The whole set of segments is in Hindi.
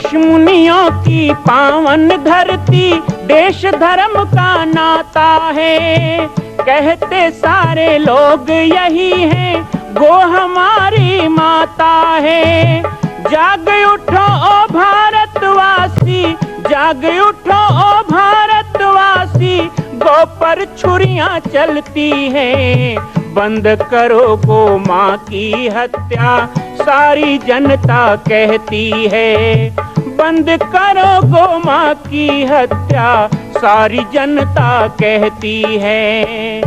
ऋषि मुनियों की पावन धरती, देश धर्म का नाता है। कहते सारे लोग यही हैं, गो हमारी माता है। जाग उठो ओ भारतवासी, जाग उठो ओ भारतवासी, गो पर छुरियां चलती हैं। बंद करो गो माँ की हत्या, सारी जनता कहती है। बंद करो गो माँ की हत्या, सारी जनता कहती है।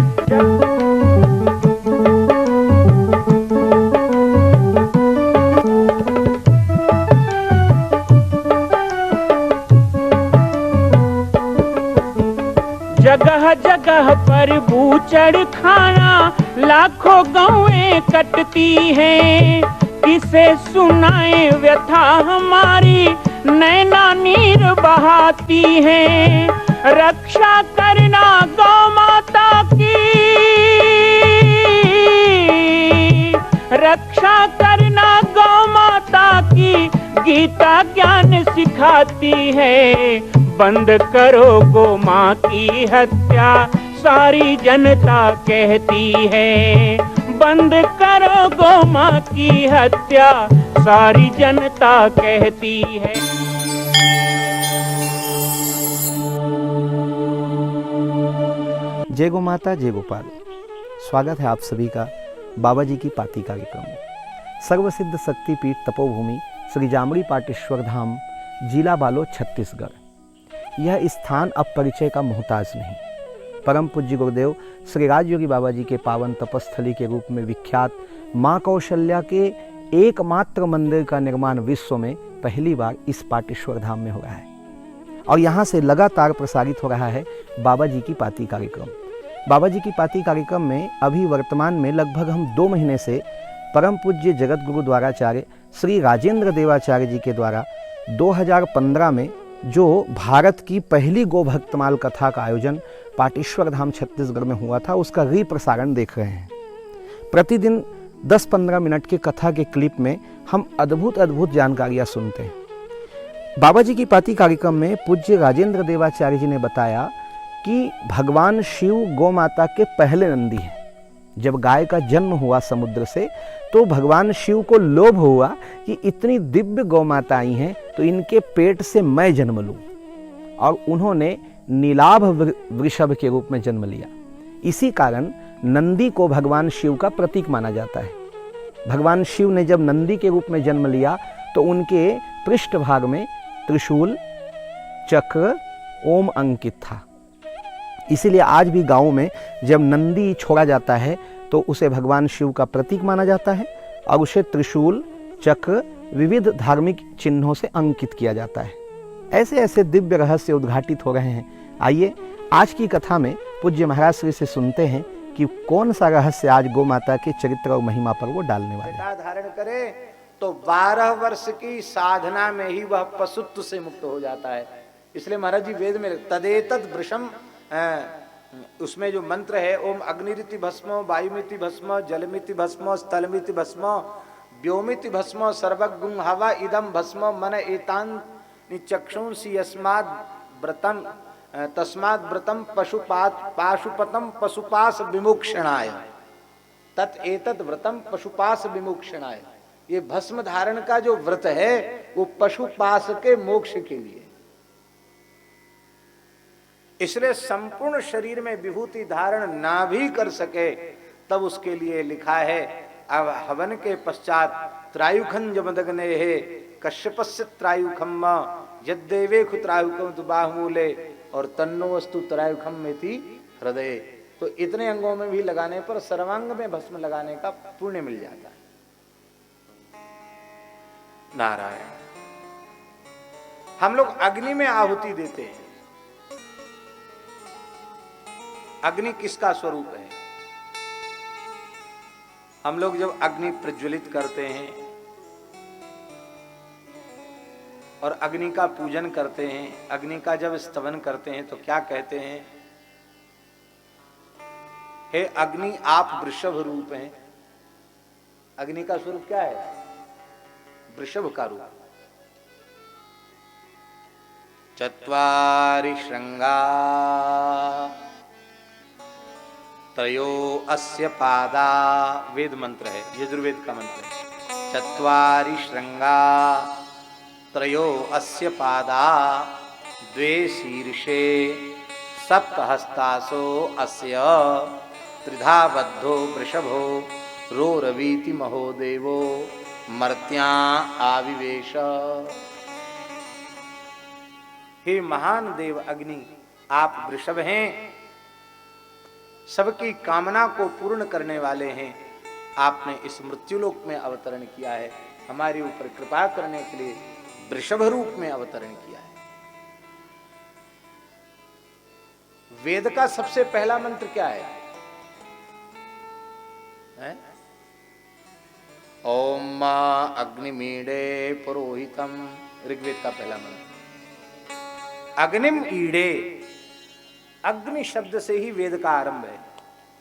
जगह जगह पर बूचड़ खाना, लाखों गौएं कटती हैं। किसे सुनाए व्यथा हमारी, नैना नीर बहाती हैं। रक्षा करना गौ माता की, रक्षा करना गौ माता की, गीता ज्ञान सिखाती है। बंद करो गो माँ की हत्या, सारी जनता कहती है। बंद करो गो माँ की हत्या, सारी जनता कहती है। जय गो माता जय गोपाल। स्वागत है आप सभी का बाबा जी की पाती कार्यक्रम में। सर्वसिद्ध शक्तिपीठ तपोभूमि श्री जामड़ी पाटेश्वर धाम, जिला बालोद, छत्तीसगढ़। यह स्थान अब परिचय का मोहताज नहीं। परम पूज्य गुरुदेव श्री राजयोगी बाबा जी के पावन तपस्थली के रूप में विख्यात माँ कौशल्या के एकमात्र मंदिर का निर्माण विश्व में पहली बार इस पाटेश्वर धाम में हो रहा है और यहाँ से लगातार प्रसारित हो रहा है बाबा जी की पाती कार्यक्रम। बाबा जी की पाती कार्यक्रम में अभी वर्तमान में लगभग हम 2 महीने से परम पूज्य जगत गुरु द्वाराचार्य श्री राजेंद्र देवाचार्य जी के द्वारा 2015 में जो भारत की पहली गोभक्तमाल कथा का आयोजन पाटेश्वर धाम छत्तीसगढ़ में हुआ था, उसका रीप्रसारण देख रहे हैं। प्रतिदिन 10-15 मिनट के कथा के क्लिप में हम अद्भुत जानकारियां सुनते हैं। बाबा जी की पाती कार्यक्रम में पूज्य राजेंद्र देवाचार्य जी ने बताया कि भगवान शिव गौ माता के पहले नंदी हैं। जब गाय का जन्म हुआ समुद्र से, तो भगवान शिव को लोभ हुआ कि इतनी दिव्य गौ माता आई हैं, तो इनके पेट से मैं जन्म लूं, और उन्होंने नीलाभ वृषभ के रूप में जन्म लिया। इसी कारण नंदी को भगवान शिव का प्रतीक माना जाता है। भगवान शिव ने जब नंदी के रूप में जन्म लिया, तो उनके पृष्ठभाग में त्रिशूल, चक्र, ओम अंकित था। इसीलिए आज भी गाँव में जब नंदी छोड़ा जाता है, तो उसे भगवान शिव का प्रतीक माना जाता है और उसे त्रिशूल, चक्र, विविध धार्मिक चिन्हों से अंकित किया जाता है। ऐसे ऐसे दिव्य रहस्य उद्घाटित हो रहे हैं। आइए आज की कथा में पूज्य महाराज श्री से सुनते हैं कि कौन सा रहस्य आज गौ माता के चरित्र और महिमा पर वो डालने वाले हैं। धारण करे तो 12 वर्ष की साधना में ही वह पशुत्व से मुक्त हो जाता है। इसलिए महाराज जी वेद में तदेतद वृषम, उसमें जो मंत्र है, ओम अग्निरिति भस्म, वायुमिति भस्म, जलमिति भस्म, स्थलमिति भस्म, व्योमिति भस्म, सर्वगुं हवा इदम भस्म, मन एतान चक्षुंसि यस्माद् व्रतम तस्माद् व्रतम पाशुपतम पशुपास विमुक्षणाय, तत् एतत् व्रतम पशुपास विमुक्षणाय। ये भस्म धारण का जो व्रत है वो पशुपास के मोक्ष के लिए। इसलिए संपूर्ण शरीर में विभूति धारण ना भी कर सके, तब उसके लिए लिखा है, अब हवन के पश्चात त्रायुखं जमदग्ने है कश्यपस्य त्रायुखम यद्देवे खुत्रायुखम दुबाहमूले और तन्नो वस्तु त्रायुखम में थी हृदय। तो इतने अंगों में भी लगाने पर सर्वांग में भस्म लगाने का पुण्य मिल जाता है। नारायण। हम लोग अग्नि में आहुति देते हैं। अग्नि किसका स्वरूप है? हम लोग जब अग्नि प्रज्वलित करते हैं और अग्नि का पूजन करते हैं, अग्नि का जब स्तवन करते हैं, तो क्या कहते हैं? हे अग्नि, आप वृषभ रूप हैं। अग्नि का स्वरूप क्या है? वृषभ का रूप। चत्वारि श्रृंगा त्रयो अस्य पादा, वेद मंत्र है, यजुर्वेद का मंत्र है। चत्वारि श्रृंगा त्रयो अस्य पादा द्वे शीर्षे सप्तहस्तासो अस्य त्रिधा बद्धो वृषभो रोरवीति महोदेवो मर्त्या आविवेश। हे महान देव अग्नि, आप वृषभ हैं, सबकी कामना को पूर्ण करने वाले हैं। आपने इस मृत्युलोक में अवतरण किया है, हमारे ऊपर कृपा करने के लिए वृषभ रूप में अवतरण किया है। वेद का सबसे पहला मंत्र क्या है? ओम मा अग्निमीडे पुरोहितम, ऋग्वेद का पहला मंत्र। अग्निम ईडे, अग्नि शब्द से ही वेद का आरंभ है।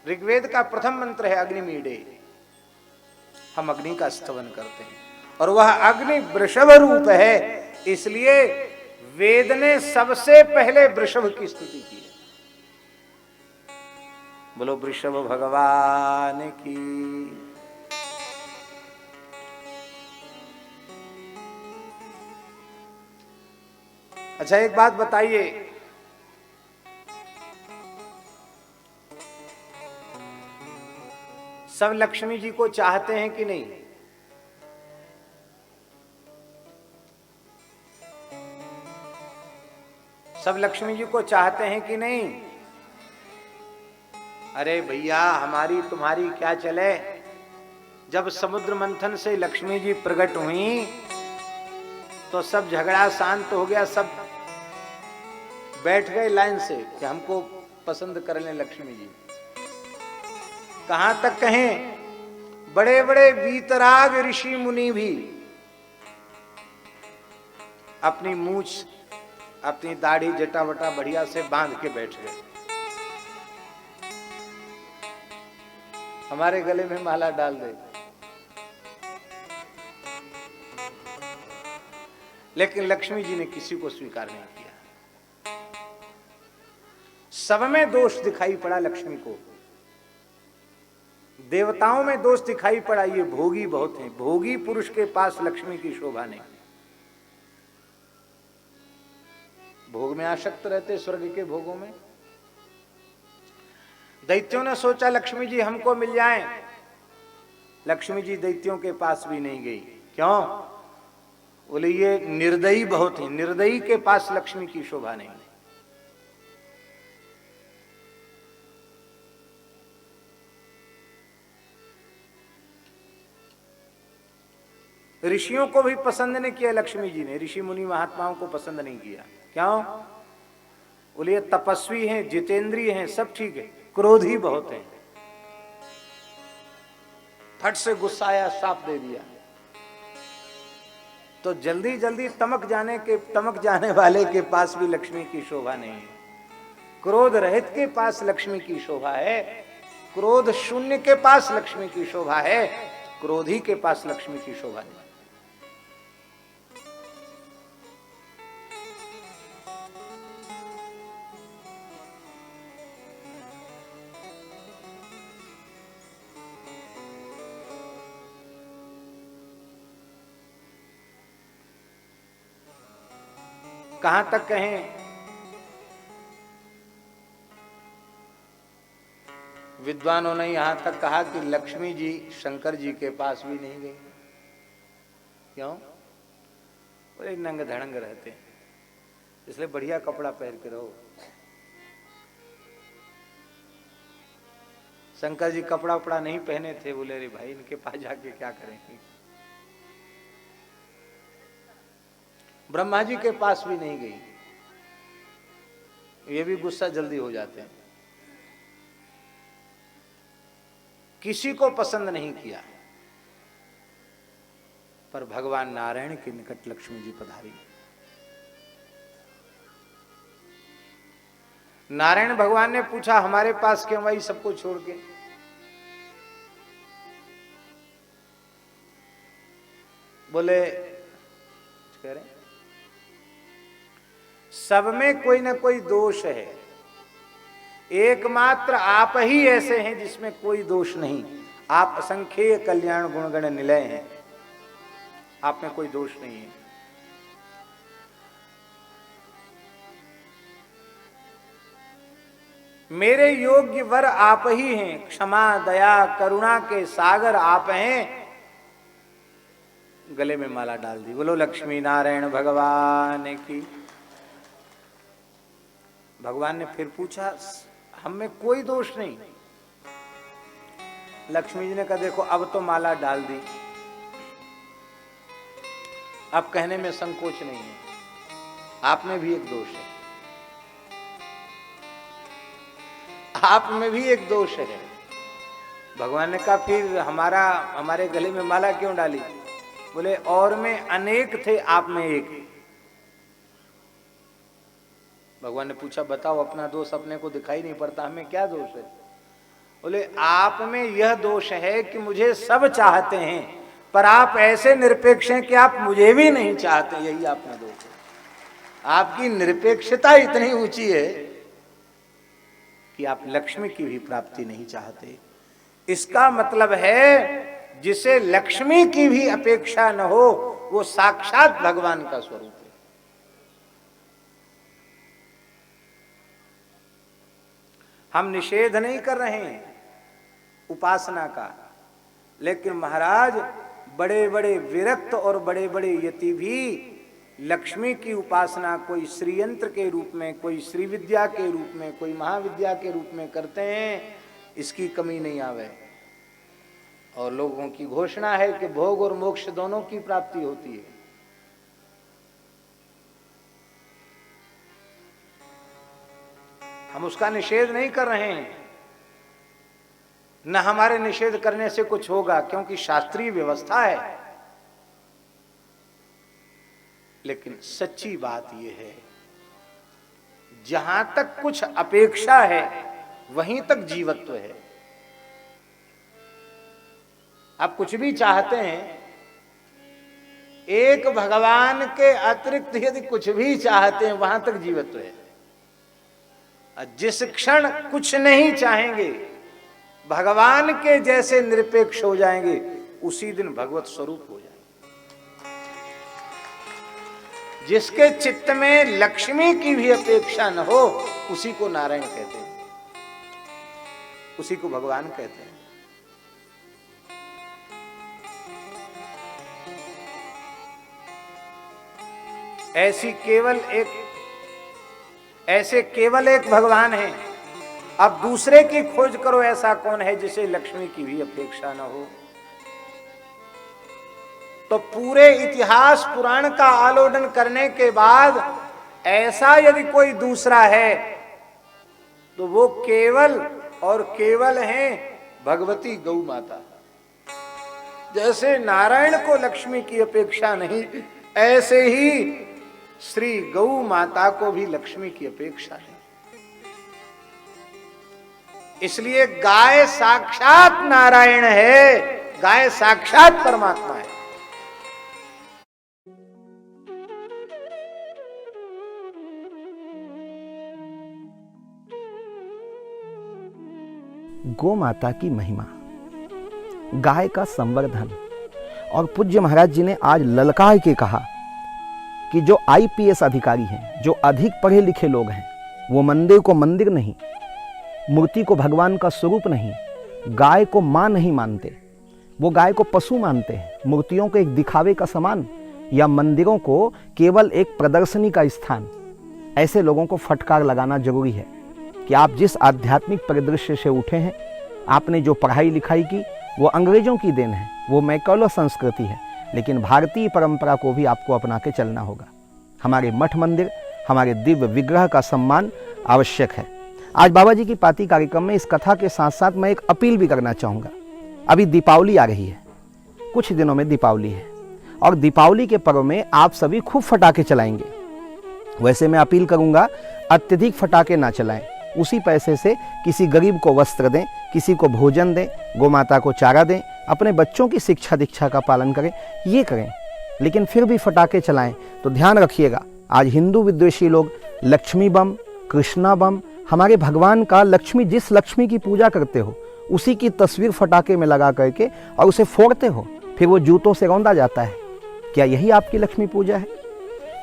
ऋग्वेद का प्रथम मंत्र है अग्निमीडे। हम अग्नि का स्तवन करते हैं और वह अग्नि वृषभ रूप है, इसलिए वेद ने सबसे पहले वृषभ की स्तुति की है। बोलो वृषभ भगवान की। अच्छा एक बात बताइए, सब लक्ष्मी जी को चाहते हैं कि नहीं? सब लक्ष्मी जी को चाहते हैं कि नहीं? अरे भैया, हमारी तुम्हारी क्या चले। जब समुद्र मंथन से लक्ष्मी जी प्रकट हुई तो सब झगड़ा शांत हो गया, सब बैठ गए लाइन से कि हमको पसंद कर लें लक्ष्मी जी। कहां तक कहें, बड़े बड़े वीतराग ऋषि मुनि भी अपनी मूछ, अपनी दाढ़ी जटा वटा बढ़िया से बांध के बैठ गए। हमारे गले में माला डाल दे, लेकिन लक्ष्मी जी ने किसी को स्वीकार नहीं किया। सब में दोष दिखाई पड़ा लक्ष्मी को, देवताओं में दोष दिखाई पड़ा, ये भोगी बहुत हैं। भोगी पुरुष के पास लक्ष्मी की शोभा नहीं। भोग में आसक्त रहते, स्वर्ग के भोगों में। दैत्यों ने सोचा लक्ष्मी जी हमको मिल जाएं। लक्ष्मी जी दैत्यों के पास भी नहीं गई। क्यों? बोले ये निर्दयी बहुत है, निर्दयी के पास लक्ष्मी की शोभा नहीं। ऋषियों को भी पसंद नहीं किया लक्ष्मी जी ने, ऋषि मुनि महात्माओं को पसंद नहीं किया। क्यों? बोले ये तपस्वी हैं, जितेंद्रिय हैं, सब ठीक है, क्रोधी बहुत हैं। फट से गुस्सा आया, साफ दे दिया। तो जल्दी जल्दी तमक जाने वाले के पास भी लक्ष्मी की शोभा नहीं है। क्रोध रहित के पास लक्ष्मी की शोभा है, क्रोध शून्य के पास लक्ष्मी की शोभा है, क्रोधी के पास लक्ष्मी की शोभा नहीं। कहां तक कहें, विद्वानों ने यहां तक कहा कि लक्ष्मी जी शंकर जी के पास भी नहीं गई। क्यों? बोले नंग धड़ंग रहते हैं, इसलिए बढ़िया कपड़ा पहन के रहो। शंकर जी कपड़ा उपड़ा नहीं पहने थे। बोले अरे भाई इनके पास जाके क्या करेंगे। ब्रह्मा जी के पास भी नहीं गई। ये भी गुस्सा जल्दी हो जाते हैं। किसी को पसंद नहीं किया, पर भगवान नारायण के निकट लक्ष्मी जी पधारी। नारायण भगवान ने पूछा हमारे पास क्यों आई सबको छोड़ के? बोले कह रहे सब में कोई ना कोई दोष है, एकमात्र आप ही ऐसे हैं जिसमें कोई दोष नहीं। आप असंख्य कल्याण गुणगण निलय हैं, आप में कोई दोष नहीं है। मेरे योग्य वर आप ही हैं, क्षमा दया करुणा के सागर आप हैं। गले में माला डाल दी। बोलो लक्ष्मी नारायण भगवान की। भगवान ने फिर पूछा, हम में कोई दोष नहीं। लक्ष्मी जी ने कहा, देखो अब तो माला डाल दी, अब कहने में संकोच नहीं है, आप में भी एक दोष है, आप में भी एक दोष है। भगवान ने कहा, फिर हमारे गले में माला क्यों डाली? बोले, और में अनेक थे, आप में एक। भगवान ने पूछा, बताओ अपना दोष अपने को दिखाई नहीं पड़ता, हमें क्या दोष है? बोले, आप में यह दोष है कि मुझे सब चाहते हैं, पर आप ऐसे निरपेक्ष हैं कि आप मुझे भी नहीं चाहते, यही आप में दोष है। आपकी निरपेक्षता इतनी ऊंची है कि आप लक्ष्मी की भी प्राप्ति नहीं चाहते। इसका मतलब है जिसे लक्ष्मी की भी अपेक्षा न हो, वो साक्षात भगवान का स्वरूप है। हम निषेध नहीं कर रहे हैं उपासना का, लेकिन महाराज बड़े बड़े विरक्त और बड़े बड़े यति भी लक्ष्मी की उपासना कोई श्रीयंत्र के रूप में, कोई श्री विद्या के रूप में, कोई महाविद्या के रूप में करते हैं, इसकी कमी नहीं आवे। और लोगों की घोषणा है कि भोग और मोक्ष दोनों की प्राप्ति होती है। हम उसका निषेध नहीं कर रहे हैं, न हमारे निषेध करने से कुछ होगा, क्योंकि शास्त्रीय व्यवस्था है। लेकिन सच्ची बात यह है, जहां तक कुछ अपेक्षा है वहीं तक जीवत्व है। आप कुछ भी चाहते हैं, एक भगवान के अतिरिक्त यदि कुछ भी चाहते हैं वहां तक जीवत्व है। जिस क्षण कुछ नहीं चाहेंगे, भगवान के जैसे निरपेक्ष हो जाएंगे, उसी दिन भगवत स्वरूप हो जाएंगे। जिसके चित्त में लक्ष्मी की भी अपेक्षा न हो, उसी को नारायण कहते हैं, उसी को भगवान कहते हैं। ऐसे केवल एक भगवान है। अब दूसरे की खोज करो, ऐसा कौन है जिसे लक्ष्मी की भी अपेक्षा न हो? तो पूरे इतिहास पुराण का आलोडन करने के बाद ऐसा यदि कोई दूसरा है, तो वो केवल और केवल है भगवती गौ माता। जैसे नारायण को लक्ष्मी की अपेक्षा नहीं, ऐसे ही श्री गौ माता को भी लक्ष्मी की अपेक्षा है। इसलिए गाय साक्षात नारायण है, गाय साक्षात परमात्मा है। गौ माता की महिमा, गाय का संवर्धन। और पूज्य महाराज जी ने आज ललकार के कहा कि जो आईपीएस अधिकारी हैं, जो अधिक पढ़े लिखे लोग हैं, वो मंदिर को मंदिर नहीं, मूर्ति को भगवान का स्वरूप नहीं, गाय को माँ नहीं मानते, वो गाय को पशु मानते हैं, मूर्तियों को एक दिखावे का सामान या मंदिरों को केवल एक प्रदर्शनी का स्थान। ऐसे लोगों को फटकार लगाना जरूरी है कि आप जिस आध्यात्मिक परिदृश्य से उठे हैं, आपने जो पढ़ाई लिखाई की, वो अंग्रेजों की देन है, वो मैकॉलो संस्कृति है, लेकिन भारतीय परंपरा को भी आपको अपना के चलना होगा। हमारे मठ मंदिर, हमारे दिव्य विग्रह का सम्मान आवश्यक है। आज बाबा जी की पाती कार्यक्रम में इस कथा के साथ साथ मैं एक अपील भी करना चाहूँगा। अभी दीपावली आ रही है, कुछ दिनों में दीपावली है, और दीपावली के पर्व में आप सभी खूब फटाके चलाएंगे। वैसे मैं अपील करूँगा, अत्यधिक फटाके ना चलाएं। उसी पैसे से किसी गरीब को वस्त्र दें, किसी को भोजन दें, गौ माता को चारा दें, अपने बच्चों की शिक्षा दीक्षा का पालन करें, ये करें। लेकिन फिर भी फटाके चलाएं तो ध्यान रखिएगा, आज हिंदू विद्वेषी लोग लक्ष्मी बम, कृष्णा बम, हमारे भगवान का लक्ष्मी, जिस लक्ष्मी की पूजा करते हो उसी की तस्वीर फटाके में लगा करके और उसे फोड़ते हो, फिर वो जूतों से रौंदा जाता है। क्या यही आपकी लक्ष्मी पूजा है?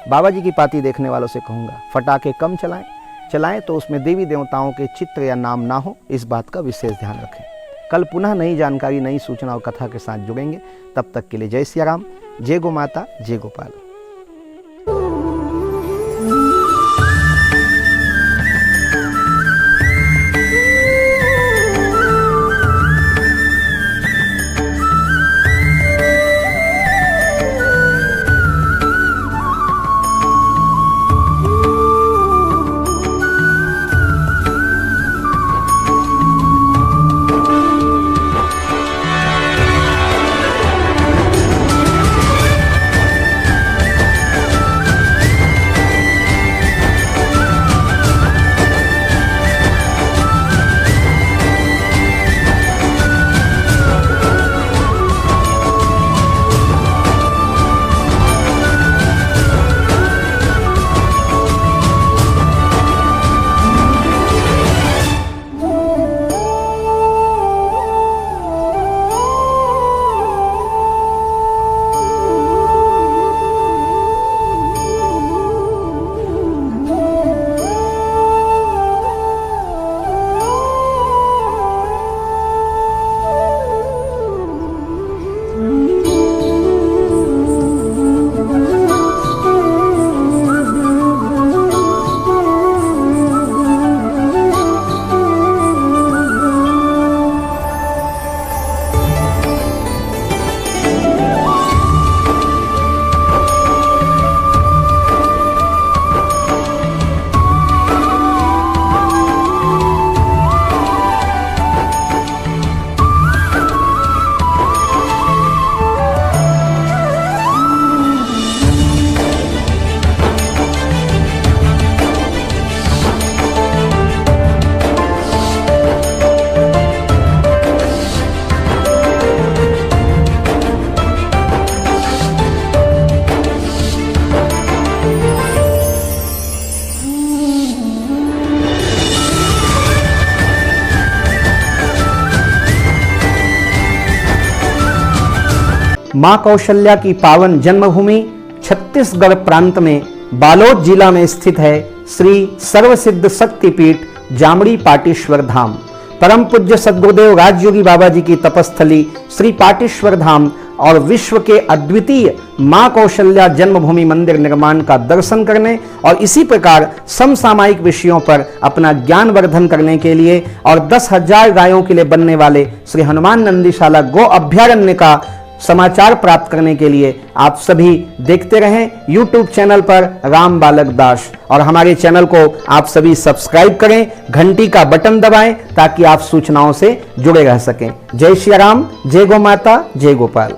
बाबा जी की पाती देखने वालों से कहूँगा, फटाके कम चलाएं तो उसमें देवी देवताओं के चित्र या नाम ना हो, इस बात का विशेष ध्यान रखें। कल पुनः नई जानकारी, नई सूचना और कथा के साथ जुड़ेंगे। तब तक के लिए जय सिया राम, जय गो माता, जय गोपाल। मां कौशल्या की पावन जन्मभूमि छत्तीसगढ़ प्रांत में बालोद जिला में स्थित है श्री सर्वसिद्ध शक्तिपीठ जामड़ी पाटेश्वर धाम। परम पूज्य सद्गुरुदेव राजयोगी बाबा जी की तपस्थली श्री पाटेश्वर धाम और विश्व के अद्वितीय मां कौशल्या जन्मभूमि मंदिर निर्माण का दर्शन करने और इसी प्रकार समसामयिक विषयों पर अपना ज्ञान वर्धन करने के लिए और 10,000 गायों के लिए बनने वाले श्री हनुमान नंदीशाला गो अभ्यारण्य का समाचार प्राप्त करने के लिए आप सभी देखते रहें YouTube चैनल पर राम बालक दास, और हमारे चैनल को आप सभी सब्सक्राइब करें, घंटी का बटन दबाएं ताकि आप सूचनाओं से जुड़े रह सकें। जय श्री राम, जय गो माता, जय गोपाल।